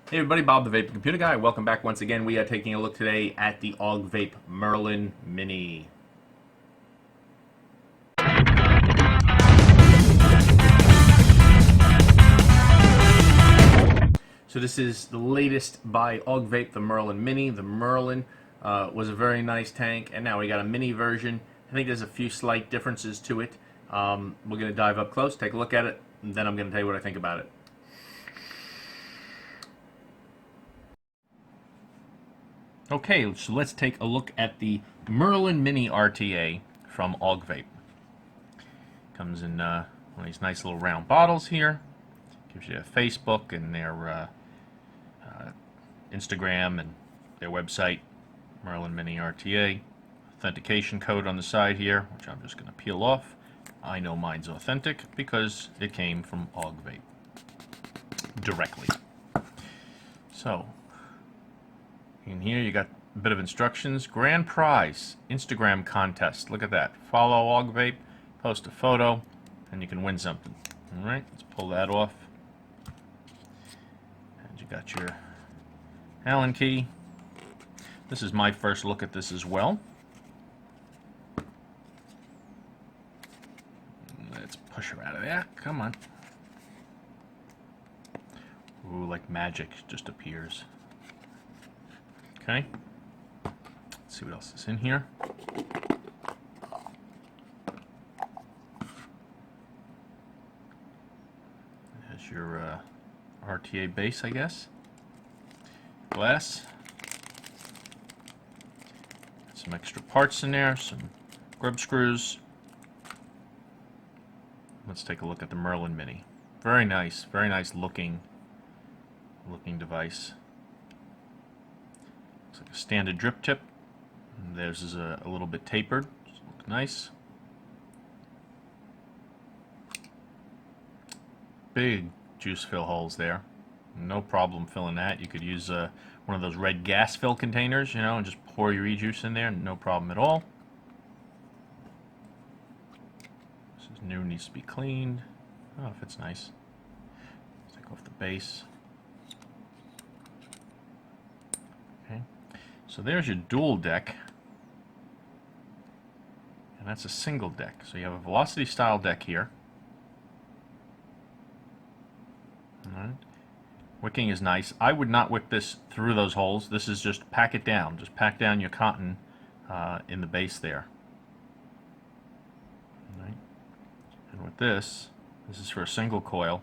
Hey everybody, Bob the Vape Computer Guy. Welcome back once again. We are taking a look today at the Augvape Merlin Mini. So this is the latest by Augvape, the Merlin Mini. The Merlin was a very nice tank, and now we got a mini version. I think there's a few slight differences to it. We're going to dive up close, take a look at it, and then I'm going to tell you what I think about it. Okay, so let's take a look at the Merlin Mini RTA from Augvape. Comes in one of these nice little round bottles here. Gives you a Facebook and their Instagram and their website, Merlin Mini RTA. Authentication code on the side here, which I'm just going to peel off. I know mine's authentic because it came from Augvape directly. So, in here you got a bit of instructions. Grand prize, Instagram contest. Look at that. Follow Augvape, post a photo, and you can win something. Alright, let's pull that off. And you got your Allen key. This is my first look at this as well. Let's push her out of there. Come on. Ooh, like magic just appears. Okay. Let's see what else is in here. There's your RTA base, I guess. Glass. Some extra parts in there, some grub screws. Let's take a look at the Merlin Mini. Very nice looking device. Looks like a standard drip tip. And theirs is a little bit tapered. Just look nice. Big juice fill holes there. No problem filling that. You could use one of those red gas fill containers, you know, and just pour your e-juice in there. No problem at all. This is new, needs to be cleaned. Oh, it fits nice. Let's take off the base. Okay. So there's your dual deck. And that's a single deck. So you have a velocity style deck here. Alright. Wicking is nice. I would not wick this through those holes. This is just pack it down. Just pack down your cotton in the base there. Alright. And with this is for a single coil.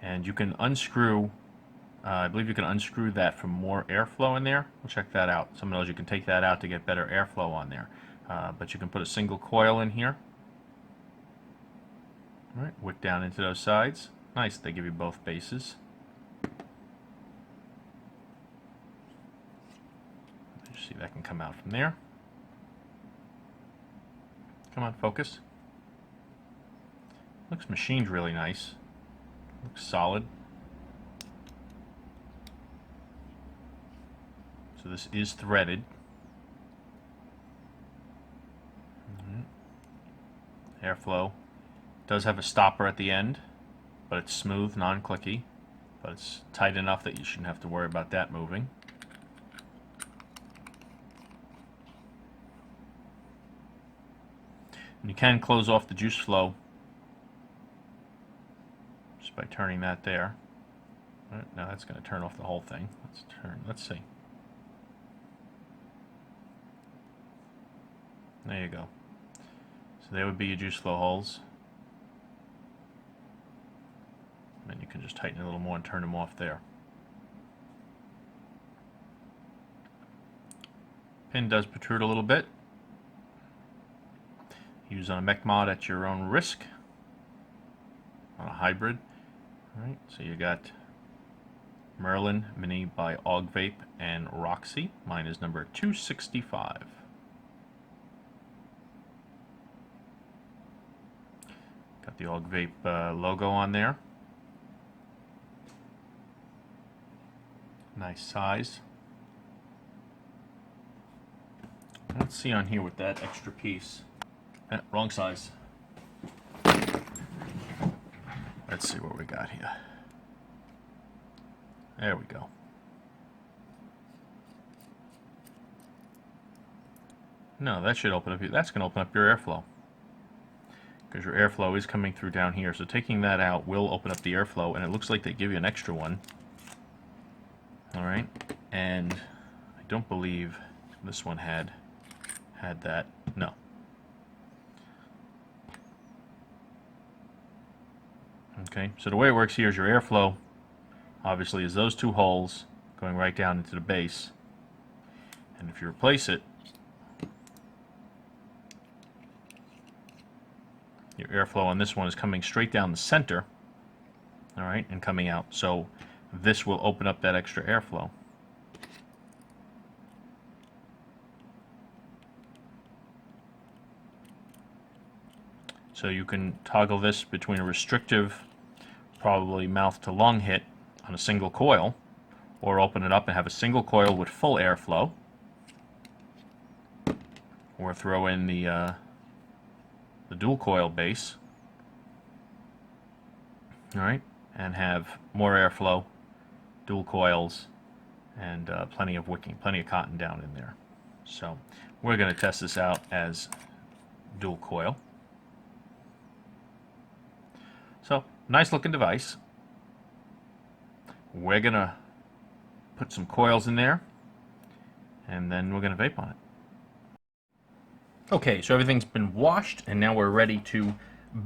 And you can unscrew, I believe you can unscrew that for more airflow in there. We'll check that out. Some of those you can take that out to get better airflow on there. But you can put a single coil in here. Alright, wick down into those sides. Nice, they give you both bases. See if that can come out from there. Come on, focus. Looks machined really nice. Looks solid. So this is threaded. Airflow. Does have a stopper at the end, but it's smooth, non-clicky. But it's tight enough that you shouldn't have to worry about that moving. And you can close off the juice flow just by turning that there. Right, now that's going to turn off the whole thing. Let's see. There you go. So there would be your juice flow holes. And you can just tighten it a little more and turn them off there. Pin does protrude a little bit. Use on a mech mod at your own risk. On a hybrid. Alright, so you got Merlin Mini by Augvape and Roxy. Mine is number 265. Got the Augvape logo on there. Nice size. Let's see on here with that extra piece. Wrong size. Let's see what we got here. There we go. No, that should open up. That's going to open up your airflow, because your airflow is coming through down here. So taking that out will open up the airflow, and it looks like they give you an extra one. All right, and I don't believe this one had that. No. Okay, so the way it works here is your airflow, obviously, is those two holes going right down into the base. And if you replace it, your airflow on this one is coming straight down the center, all right, and coming out. So this will open up that extra airflow. So you can toggle this between a restrictive, probably mouth to lung hit on a single coil, or open it up and have a single coil with full airflow, or throw in the dual coil base, all right, and have more airflow, dual coils, and plenty of wicking, plenty of cotton down in there. So we're going to test this out as dual coil. So nice looking device. We're going to put some coils in there, and then we're going to vape on it. Okay, so everything's been washed, and now we're ready to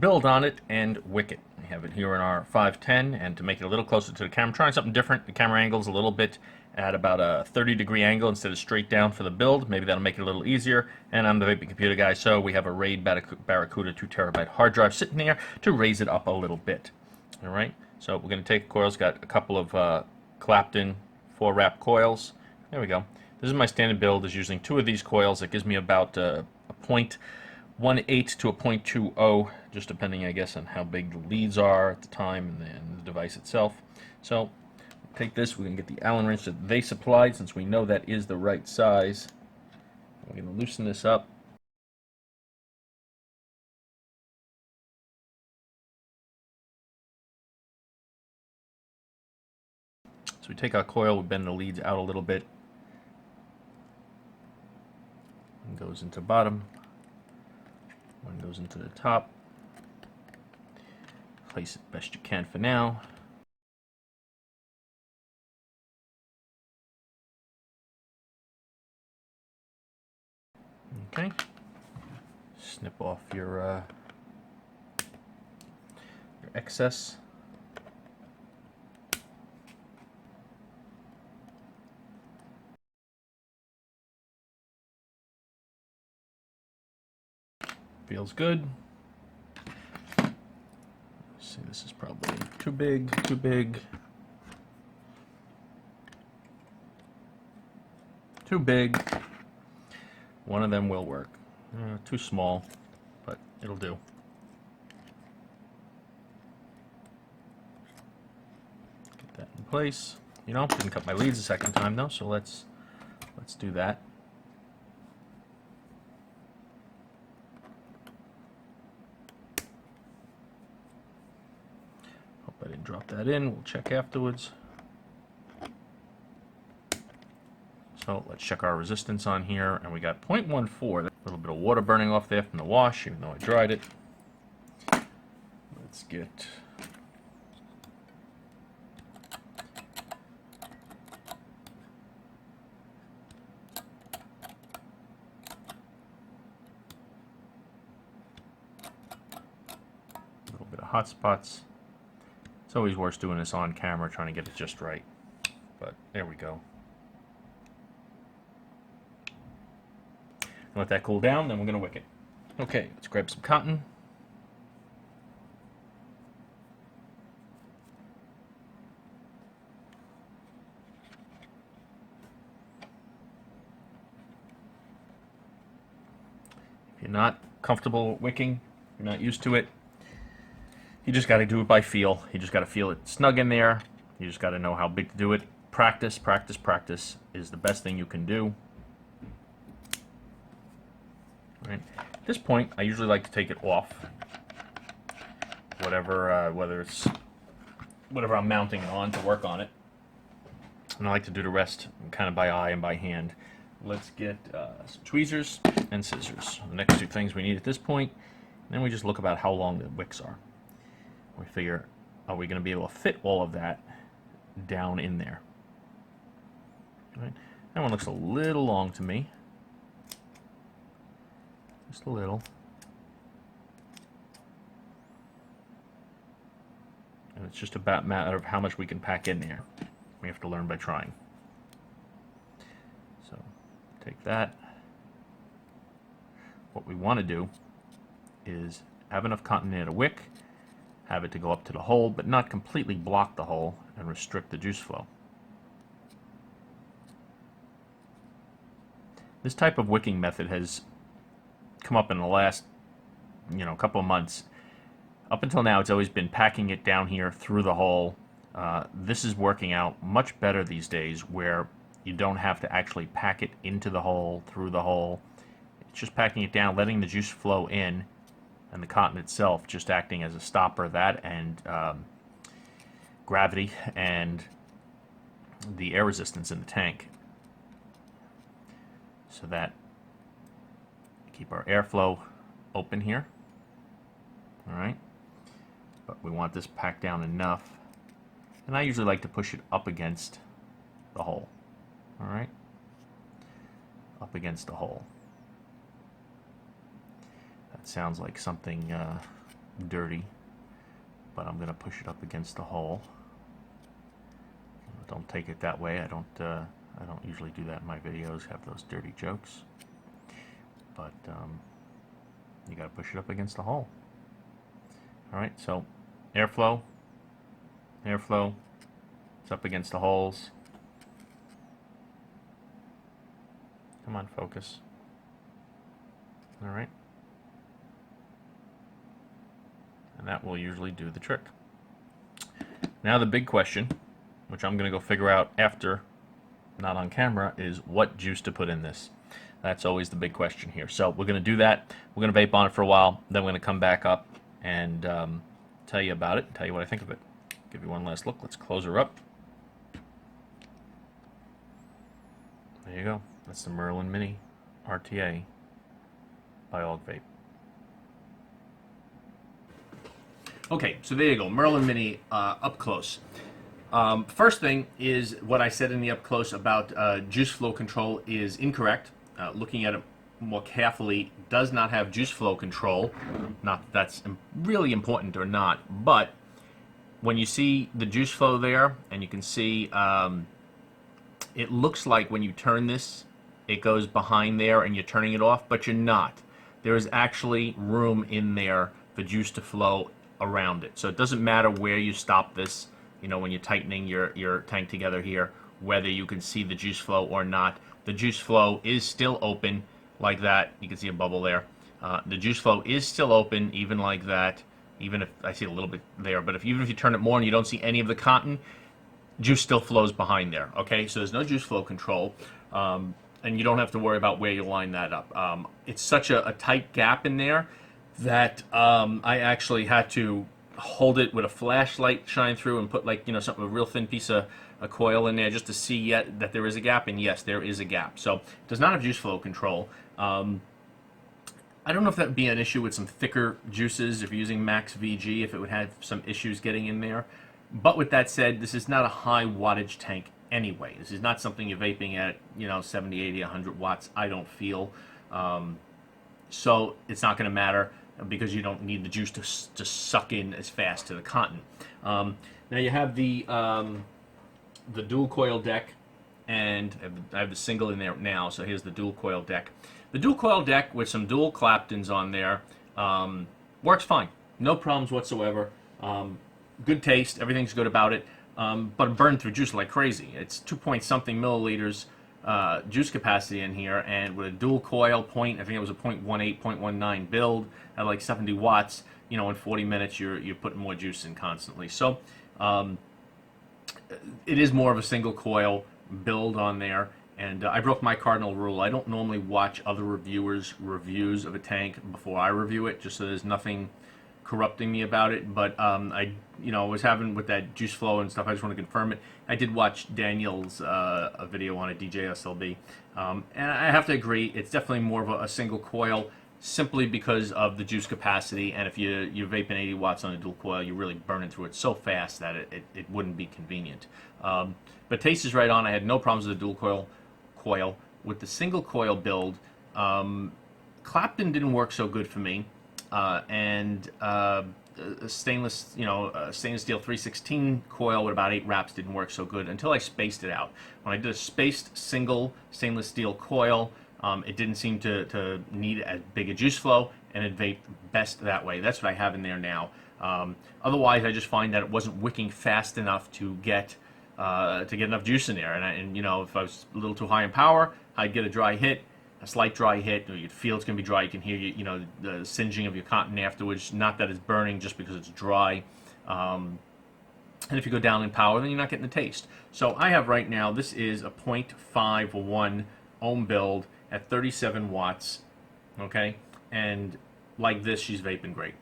build on it and wick it. We have it here in our 510, and to make it a little closer to the camera, I'm trying something different. The camera angle's a little bit at about a 30-degree angle instead of straight down for the build. Maybe that'll make it a little easier. And I'm the vaping computer guy, so we have a RAID Barracuda 2TB hard drive sitting there to raise it up a little bit. All right, so we're going to take coils. Got a couple of clapped-in 4-wrap coils. There we go. This is my standard build. Is using 2 of these coils. It gives me about a 0.18 to a 0.20, just depending, I guess, on how big the leads are at the time and the device itself. So take this. We're going to get the Allen wrench that they supplied, since we know that is the right size. We're going to loosen this up. So we take our coil, we bend the leads out a little bit. One goes into the bottom, one goes into the top. Place it best you can for now. Okay. Snip off your excess. Feels good. Let's see, this is probably too big, too big. Too big. One of them will work. Too small, but it'll do. Get that in place. You know, didn't cut my leads a second time though, so let's do that. Hope I didn't drop that in. We'll check afterwards. So let's check our resistance on here, and we got 0.14. A little bit of water burning off there from the wash, even though I dried it. Let's get a little bit of hot spots. It's always worse doing this on camera, trying to get it just right. But there we go. Let that cool down, then we're going to wick it. Okay, let's grab some cotton. If you're not comfortable wicking, you're not used to it, you just got to do it by feel. You just got to feel it snug in there. You just got to know how big to do it. Practice, practice, practice is the best thing you can do. Right. At this point, I usually like to take it off. Whether it's whatever I'm mounting it on to work on it. And I like to do the rest kind of by eye and by hand. let's get some tweezers and scissors. The next two things we need at this point. Then we just look about how long the wicks are. We figure, are we going to be able to fit all of that down in there? Right. That one looks a little long to me. Just a little. And it's just about a matter of how much we can pack in there. We have to learn by trying. So, take that. What we want to do is have enough cotton there to wick, have it to go up to the hole, but not completely block the hole and restrict the juice flow. This type of wicking method has come up in the last, couple of months. Up until now, it's always been packing it down here through the hole. This is working out much better these days, where you don't have to actually pack it into the hole, through the hole. It's just packing it down, letting the juice flow in, and the cotton itself just acting as a stopper. That and gravity and the air resistance in the tank, so that keep our airflow open here. All right, but we want this packed down enough, and I usually like to push it up against the hole. All right, up against the hole. That sounds like something dirty, but I'm going to push it up against the hole. Don't take it that way. I don't usually do that in my videos, have those dirty jokes. But you got to push it up against the hole. All right, so airflow. It's up against the holes. Come on, focus. All right. And that will usually do the trick. Now the big question, which I'm going to go figure out after, not on camera, is what juice to put in this. That's always the big question here. So we're going to do that. We're going to vape on it for a while. Then we're going to come back up and tell you about it, tell you what I think of it. Give you one last look. Let's close her up. There you go. That's the Merlin Mini RTA by Augvape. Okay, so there you go, Merlin Mini up close. First thing is what I said in the up close about juice flow control is incorrect. Looking at it more carefully, does not have juice flow control. Not that that's really important or not, but when you see the juice flow there, and you can see it looks like when you turn this, it goes behind there and you're turning it off, but you're not. There is actually room in there for juice to flow around it. So it doesn't matter where you stop this, when you're tightening your tank together here, whether you can see the juice flow or not. The juice flow is still open like that. You can see a bubble there. The juice flow is still open even like that, even if I see a little bit there, but even if you turn it more and you don't see any of the cotton, juice still flows behind there. Okay, so there's no juice flow control, and you don't have to worry about where you line that up. It's such a tight gap in there that I actually had to hold it with a flashlight, shine through, and put a real thin piece of a coil in there just to see that there is a gap. And yes, there is a gap. So it does not have juice flow control. I don't know if that would be an issue with some thicker juices if you're using Max VG, if it would have some issues getting in there. But with that said, this is not a high wattage tank anyway. This is not something you're vaping at 70, 80, 100 watts, I don't feel. So it's not going to matter, because you don't need the juice to suck in as fast to the cotton. Now you have the dual coil deck, and I have the single in there now, so here's the dual coil deck. The dual coil deck with some dual Claptons on there works fine. No problems whatsoever. Good taste, everything's good about it, but it burned through juice like crazy. It's 2-point-something milliliters juice capacity in here, and with a dual coil I think it was a 0.18, 0.19 build at like 70 watts, in 40 minutes you're putting more juice in constantly. So it is more of a single coil build on there, and I broke my cardinal rule. I don't normally watch other reviewers' reviews of a tank before I review it, just so there's nothing corrupting me about it, but I was having with that juice flow and stuff. I just want to confirm it. I did watch Daniel's a video on a DJSLB, and I have to agree, it's definitely more of a single coil, simply because of the juice capacity. And if you're vaping 80 watts on a dual coil, you're really burning through it so fast that it wouldn't be convenient. But taste is right on. I had no problems with the dual coil. With the single coil build, Clapton didn't work so good for me, and a stainless steel 316 coil with about 8 wraps didn't work so good until I spaced it out. When I did a spaced single stainless steel coil, it didn't seem to need as big a juice flow, and it vaped best that way. That's what I have in there now. Otherwise, I just find that it wasn't wicking fast enough to get enough juice in there. And if I was a little too high in power, I'd get a dry hit, a slight dry hit. You feel it's going to be dry. You can hear the singeing of your cotton afterwards. Not that it's burning just because it's dry. And if you go down in power, then you're not getting the taste. So I have right now, this is a 0.51 ohm build at 37 watts. Okay, and like this, she's vaping great.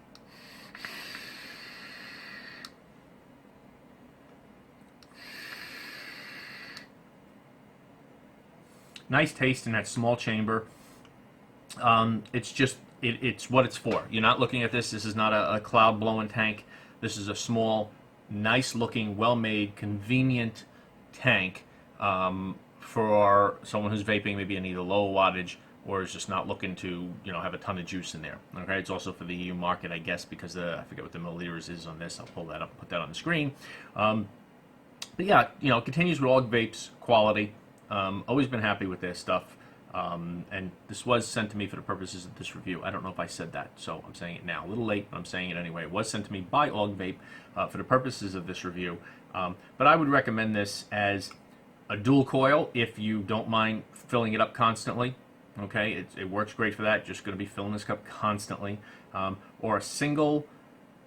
Nice taste in that small chamber. It's what it's for. You're not looking at this. This is not a cloud blowing tank. This is a small, nice looking, well made, convenient tank for someone who's vaping maybe in either low wattage or is just not looking to have a ton of juice in there. Okay, it's also for the EU market, I guess, because I forget what the milliliters is on this. I'll pull that up and put that on the screen. But yeah, it continues with Augvape's quality. Always been happy with their stuff, and this was sent to me for the purposes of this review. I don't know if I said that, so I'm saying it now. A little late, but I'm saying it anyway. It was sent to me by Augvape for the purposes of this review, but I would recommend this as a dual coil if you don't mind filling it up constantly. Okay, it works great for that. Just going to be filling this cup constantly, or a single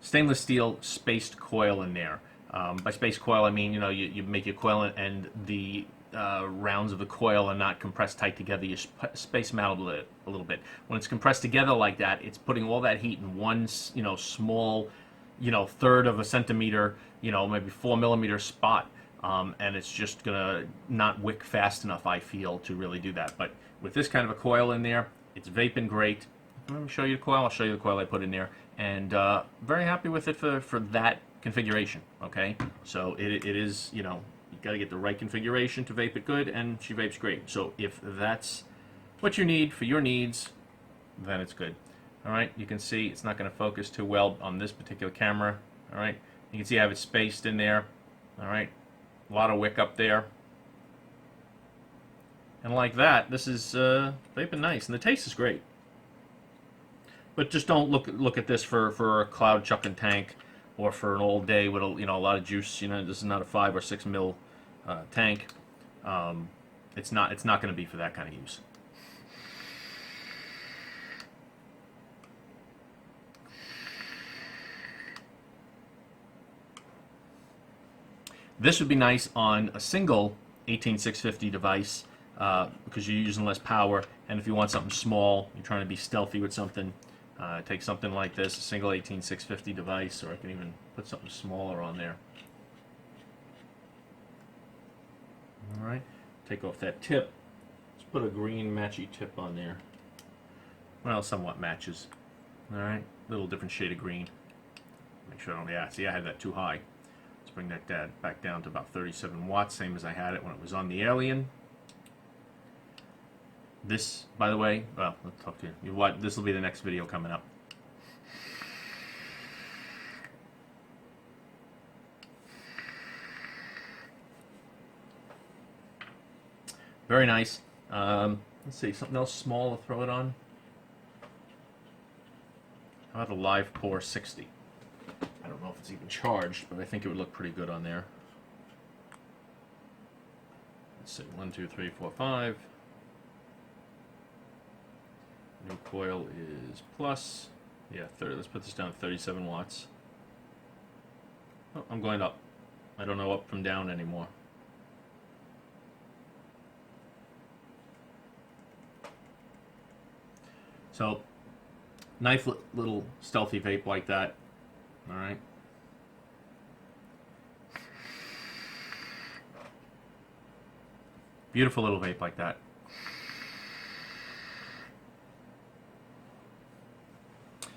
stainless steel spaced coil in there. By spaced coil, I mean you make your coil and the rounds of the coil are not compressed tight together. You space them out a little bit. When it's compressed together like that, it's putting all that heat in one small third of a centimeter, maybe 4 millimeter spot, and it's just gonna not wick fast enough, I feel, to really do that. But with this kind of a coil in there, it's vaping great. Let me show you the coil. I'll show you the coil I put in there, and very happy with it for that configuration. Okay, so it is you got to get the right configuration to vape it good, and she vapes great. So if that's what you need for your needs, then it's good. All right, you can see it's not going to focus too well on this particular camera. All right, you can see I have it spaced in there. All right, a lot of wick up there, and like that, this is vaping nice, and the taste is great. But just don't look at this for a cloud chucking tank, or for an all day with a lot of juice. This is not a 5 or 6 mil tank. It's not going to be for that kind of use. This would be nice on a single 18650 device because you're using less power, and if you want something small, you're trying to be stealthy with something, take something like this, a single 18650 device, or I can even put something smaller on there. All right, take off that tip. Let's put a green matchy tip on there. Well, somewhat matches. All right, a little different shade of green. Make sure I don't, yeah, see I had that too high. Let's bring that back down to about 37 watts, same as I had it when it was on the Alien. This, by the way, well, let's talk to you. This will be the next video coming up. Very nice. Let's see, something else small to throw it on. How about a Live Pour 60? I don't know if it's even charged, but I think it would look pretty good on there. Let's see, 1, 2, 3, 4, 5. New coil is plus. Yeah, 30. Let's put this down to 37 watts. Oh, I'm going up. I don't know up from down anymore. So, nice little stealthy vape like that. All right. Beautiful little vape like that.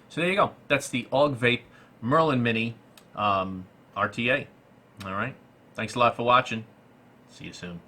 So there you go. That's the Augvape Merlin Mini RTA. All right. Thanks a lot for watching. See you soon.